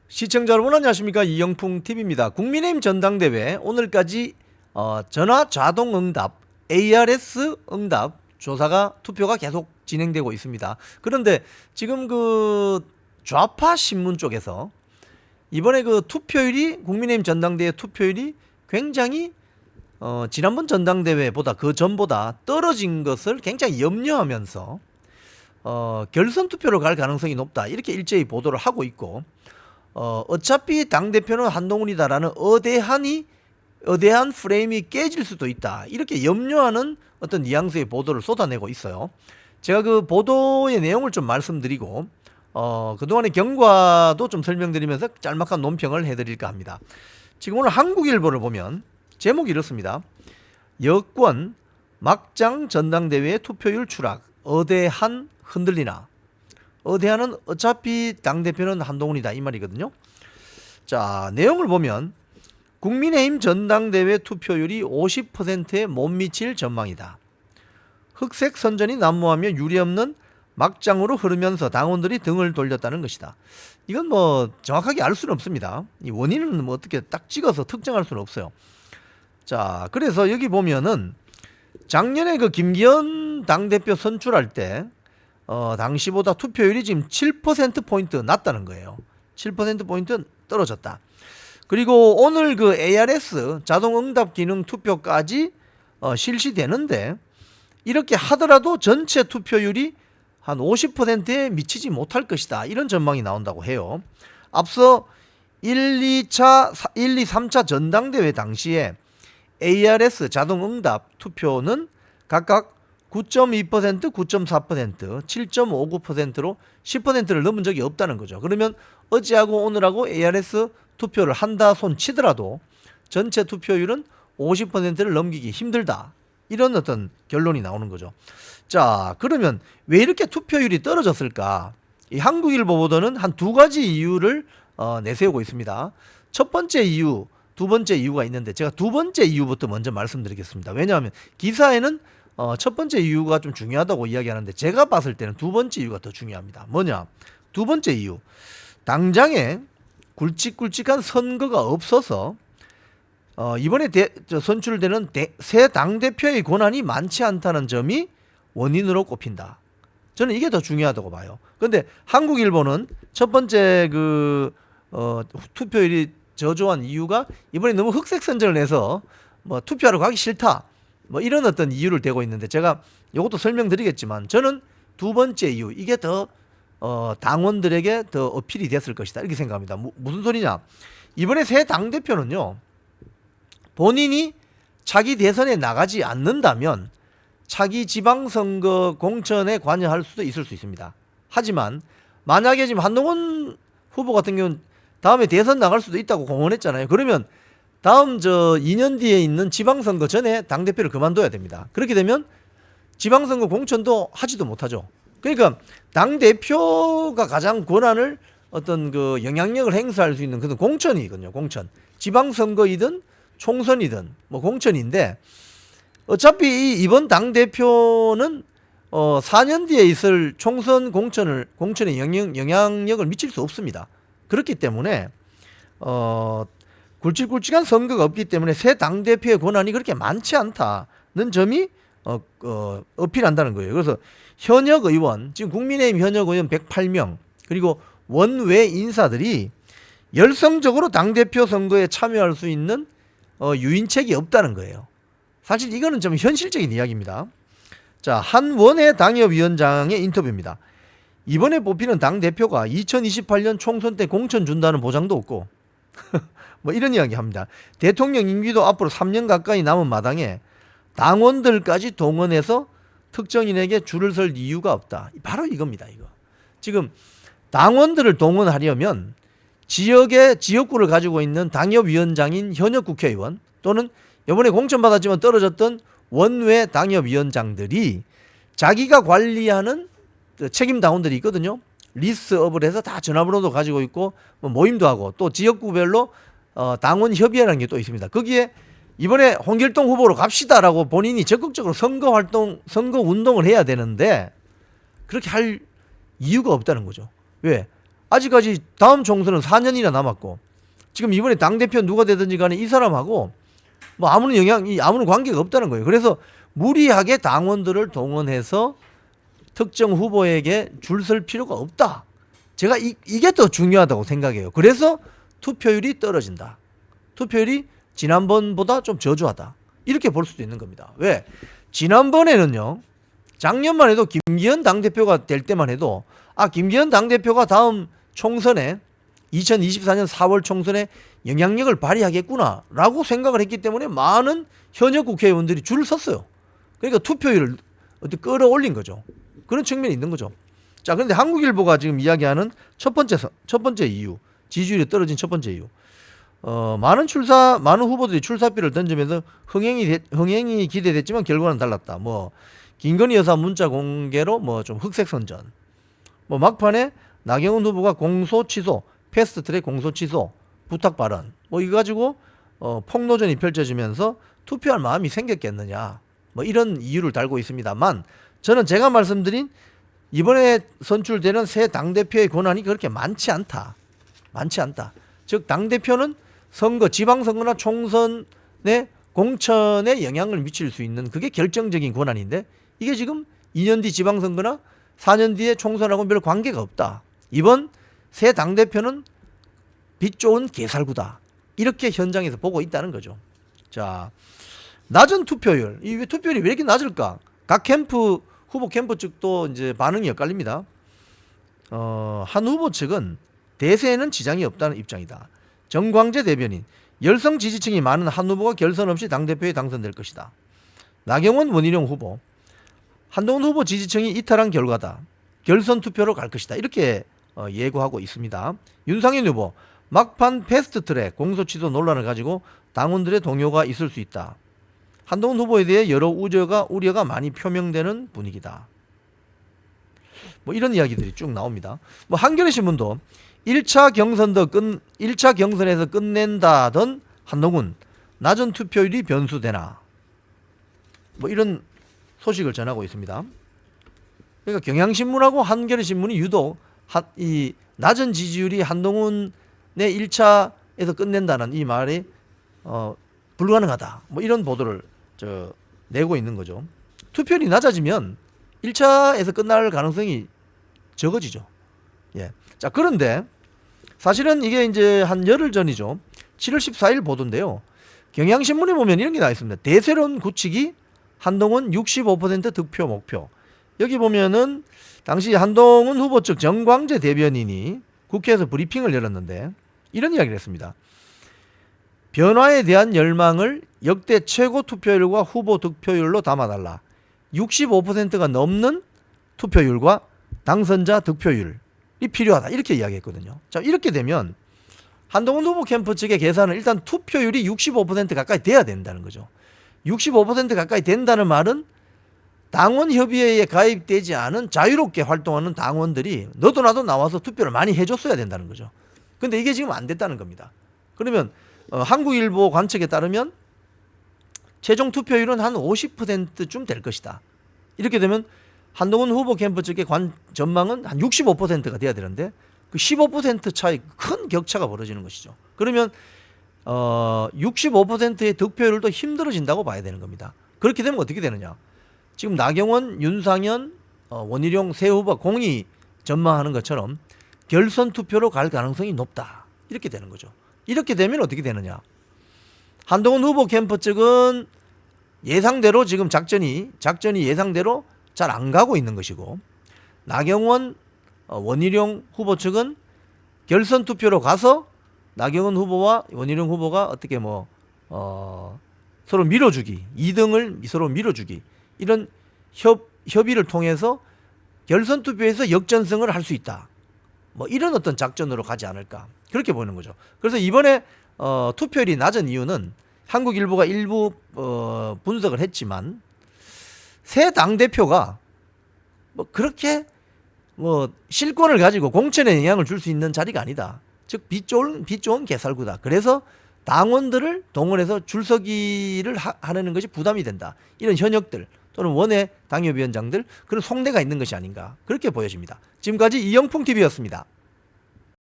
시청자 여러분 안녕하십니까. 이영풍TV입니다. 국민의힘 전당대회 오늘까지 전화 자동응답 ARS 응답 조사가 투표가 계속 진행되고 있습니다. 그런데 지금 그 좌파 신문 쪽에서 이번에 그 투표율이 국민의힘 전당대회 투표율이 굉장히 지난번 전당대회보다 그 전보다 떨어진 것을 굉장히 염려하면서 결선 투표로 갈 가능성이 높다 이렇게 일제히 보도를 하고 있고 어차피 당대표는 한동훈이다라는 어대한 프레임이 깨질 수도 있다 이렇게 염려하는 어떤 뉘앙스의 보도를 쏟아내고 있어요. 제가 그 보도의 내용을 좀 말씀드리고 그동안의 경과도 좀 설명드리면서 짤막한 논평을 해드릴까 합니다. 지금 오늘 한국일보를 보면 제목이 이렇습니다. 여권 막장 전당대회 투표율 추락 어대한 흔들리나. 어대한은 어차피 당대표는 한동훈이다 이 말이거든요. 자, 내용을 보면 국민의힘 전당대회 투표율이 50%에 못 미칠 전망이다. 흑색 선전이 난무하며 유례없는 막장으로 흐르면서 당원들이 등을 돌렸다는 것이다. 이건 뭐 정확하게 알 수는 없습니다. 이 원인은 뭐 어떻게 딱 찍어서 특정할 수는 없어요. 자, 그래서 여기 보면은 작년에 그 김기현 당대표 선출할 때 당시보다 투표율이 지금 7%포인트 낮다는 거예요. 7%포인트 떨어졌다. 그리고 오늘 그 ARS 자동응답 기능 투표까지 실시되는데 이렇게 하더라도 전체 투표율이 한 50%에 미치지 못할 것이다. 이런 전망이 나온다고 해요. 앞서 1, 2, 3차 전당대회 당시에 ARS 자동응답 투표는 각각 9.2%, 9.4%, 7.59%로 10%를 넘은 적이 없다는 거죠. 그러면 어제하고 오늘하고 ARS 투표를 한다 손 치더라도 전체 투표율은 50%를 넘기기 힘들다. 이런 어떤 결론이 나오는 거죠. 자, 그러면 왜 이렇게 투표율이 떨어졌을까? 이 한국일보 보도는 한 두 가지 이유를 내세우고 있습니다. 첫 번째 이유, 두 번째 이유가 있는데 제가 두 번째 이유부터 먼저 말씀드리겠습니다. 왜냐하면 기사에는 첫 번째 이유가 좀 중요하다고 이야기하는데 제가 봤을 때는 두 번째 이유가 더 중요합니다. 뭐냐? 두 번째 이유. 당장에 굵직굵직한 선거가 없어서 이번에 선출되는 새 당대표의 권한이 많지 않다는 점이 원인으로 꼽힌다. 저는 이게 더 중요하다고 봐요. 그런데 한국일보는 첫 번째 그 투표율이 저조한 이유가 이번에 너무 흑색 선전을 해서 뭐 투표하러 가기 싫다. 뭐 이런 어떤 이유를 대고 있는데 제가 이것도 설명드리겠지만 저는 두 번째 이유 이게 더 당원들에게 더 어필이 됐을 것이다 이렇게 생각합니다. 무슨 소리냐? 이번에 새 당대표는요 본인이 차기 대선에 나가지 않는다면 차기 지방선거 공천에 관여할 수도 있을 수 있습니다. 하지만 만약에 지금 한동훈 후보 같은 경우는 다음에 대선 나갈 수도 있다고 공언했잖아요. 그러면 다음 2년 뒤에 있는 지방선거 전에 당대표를 그만둬야 됩니다. 그렇게 되면 지방선거 공천도 하지도 못하죠. 그러니까 당대표가 가장 권한을 어떤 그 영향력을 행사할 수 있는 그런 공천이거든요. 공천. 지방선거이든 총선이든 뭐 공천인데 어차피 이번 당대표는 4년 뒤에 있을 총선 공천에 영향력을 미칠 수 없습니다. 그렇기 때문에 굵직굵직한 선거가 없기 때문에 새 당대표의 권한이 그렇게 많지 않다는 점이 어필한다는 거예요. 그래서 현역 의원, 지금 국민의힘 현역 의원 108명 그리고 원외 인사들이 열성적으로 당대표 선거에 참여할 수 있는 유인책이 없다는 거예요. 사실 이거는 좀 현실적인 이야기입니다. 자, 한 원외 당협위원장의 인터뷰입니다. 이번에 뽑히는 당대표가 2028년 총선 때 공천 준다는 보장도 없고 뭐 이런 이야기 합니다. 대통령 임기도 앞으로 3년 가까이 남은 마당에 당원들까지 동원해서 특정인에게 줄을 설 이유가 없다. 바로 이겁니다. 이거. 지금 당원들을 동원하려면 지역구를 가지고 있는 당협위원장인 현역 국회의원 또는 이번에 공천받았지만 떨어졌던 원외 당협위원장들이 자기가 관리하는 책임 당원들이 있거든요. 리스트업을 해서 다 전화번호도 가지고 있고 뭐 모임도 하고 또 지역구별로 당원 협의회라는 게 또 있습니다. 거기에 이번에 홍길동 후보로 갑시다라고 본인이 적극적으로 선거 운동을 해야 되는데 그렇게 할 이유가 없다는 거죠. 왜? 아직까지 다음 총선은 4년이나 남았고 지금 이번에 당대표 누가 되든지 간에 이 사람하고 뭐 아무런 관계가 없다는 거예요. 그래서 무리하게 당원들을 동원해서 특정 후보에게 줄 설 필요가 없다. 제가 이게 더 중요하다고 생각해요. 그래서 투표율이 떨어진다. 투표율이 지난번보다 좀 저조하다. 이렇게 볼 수도 있는 겁니다. 왜? 지난번에는요. 작년만 해도 김기현 당대표가 될 때만 해도 김기현 당대표가 다음 총선에 2024년 4월 총선에 영향력을 발휘하겠구나 라고 생각을 했기 때문에 많은 현역 국회의원들이 줄을 섰어요. 그러니까 투표율을 어떻게 끌어올린 거죠. 그런 측면이 있는 거죠. 자, 그런데 한국일보가 지금 이야기하는 첫 번째 이유, 지지율이 떨어진 첫 번째 이유. 많은 후보들이 출사표를 던지면서 흥행이 기대됐지만 결과는 달랐다. 뭐 김건희 여사 문자 공개로 뭐 좀 흑색 선전. 뭐 막판에 나경원 후보가 공소 취소, 패스트트랙 공소 취소, 부탁 발언. 뭐 이거 가지고 폭로전이 펼쳐지면서 투표할 마음이 생겼겠느냐. 뭐 이런 이유를 달고 있습니다만 저는 제가 말씀드린 이번에 선출되는 새 당대표의 권한이 그렇게 많지 않다. 즉 당대표는 지방선거나 총선의 공천에 영향을 미칠 수 있는 그게 결정적인 권한인데 이게 지금 2년 뒤 지방선거나 4년 뒤에 총선하고는 별 관계가 없다. 이번 새 당대표는 빛 좋은 개살구다. 이렇게 현장에서 보고 있다는 거죠. 자, 낮은 투표율. 이 투표율이 왜 이렇게 낮을까? 각 후보 캠프 측도 이제 반응이 엇갈립니다. 한 후보 측은 대세에는 지장이 없다는 입장이다. 정광재 대변인, 열성 지지층이 많은 한 후보가 결선 없이 당대표에 당선될 것이다. 나경원, 원희룡 후보, 한동훈 후보 지지층이 이탈한 결과다. 결선 투표로 갈 것이다. 이렇게 예고하고 있습니다. 윤상현 후보, 막판 패스트트랙 공소취소 논란을 가지고 당원들의 동요가 있을 수 있다. 한동훈 후보에 대해 여러 우려가 많이 표명되는 분위기다. 뭐 이런 이야기들이 쭉 나옵니다. 뭐 한겨레 신문도 1차 경선에서 끝낸다던 한동훈, 낮은 투표율이 변수되나. 뭐 이런 소식을 전하고 있습니다. 그러니까 경향신문하고 한겨레 신문이 유독 이 낮은 지지율이 한동훈의 1차에서 끝낸다는 이 말이 불가능하다. 뭐 이런 보도를 내고 있는 거죠. 투표율이 낮아지면 1차에서 끝날 가능성이 적어지죠. 예. 자, 그런데 사실은 이게 이제 한 열흘 전이죠. 7월 14일 보도인데요. 경향신문에 보면 이런 게 나와 있습니다. 대세론 굳히기 한동훈 65% 득표 목표. 여기 보면은 당시 한동훈 후보 측 정광재 대변인이 국회에서 브리핑을 열었는데 이런 이야기를 했습니다. 변화에 대한 열망을 역대 최고 투표율과 후보 득표율로 담아달라. 65%가 넘는 투표율과 당선자 득표율이 필요하다. 이렇게 이야기했거든요. 자, 이렇게 되면 한동훈 후보 캠프 측의 계산은 일단 투표율이 65% 가까이 돼야 된다는 거죠. 65% 가까이 된다는 말은 당원협의회에 가입되지 않은 자유롭게 활동하는 당원들이 너도 나도 나와서 투표를 많이 해줬어야 된다는 거죠. 근데 이게 지금 안 됐다는 겁니다. 그러면 한국일보 관측에 따르면 최종 투표율은 한 50%쯤 될 것이다. 이렇게 되면 한동훈 후보 캠프 측의 전망은 한 65%가 돼야 되는데 그 15% 차이 큰 격차가 벌어지는 것이죠. 그러면 65%의 득표율도 힘들어진다고 봐야 되는 겁니다. 그렇게 되면 어떻게 되느냐? 지금 나경원, 윤상현, 원희룡 세 후보가 공히 전망하는 것처럼 결선 투표로 갈 가능성이 높다. 이렇게 되는 거죠. 이렇게 되면 어떻게 되느냐? 한동훈 후보 캠프 측은 예상대로 지금 작전이 예상대로 잘 안 가고 있는 것이고 나경원, 원희룡 후보 측은 결선 투표로 가서 나경원 후보와 원희룡 후보가 어떻게 서로 밀어주기, 2등을 서로 밀어주기 이런 협의를 통해서 결선 투표에서 역전승을 할 수 있다. 뭐 이런 어떤 작전으로 가지 않을까 그렇게 보이는 거죠. 그래서 이번에 투표율이 낮은 이유는 한국일보가 일부 분석을 했지만 새 당대표가 그렇게 실권을 가지고 공천에 영향을 줄 수 있는 자리가 아니다. 즉 빛 좋은 개살구다. 그래서 당원들을 동원해서 줄서기를 하는 것이 부담이 된다. 이런 현역들 또는 원외 당협위원장들 그런 속내가 있는 것이 아닌가 그렇게 보여집니다. 지금까지 이영풍TV였습니다.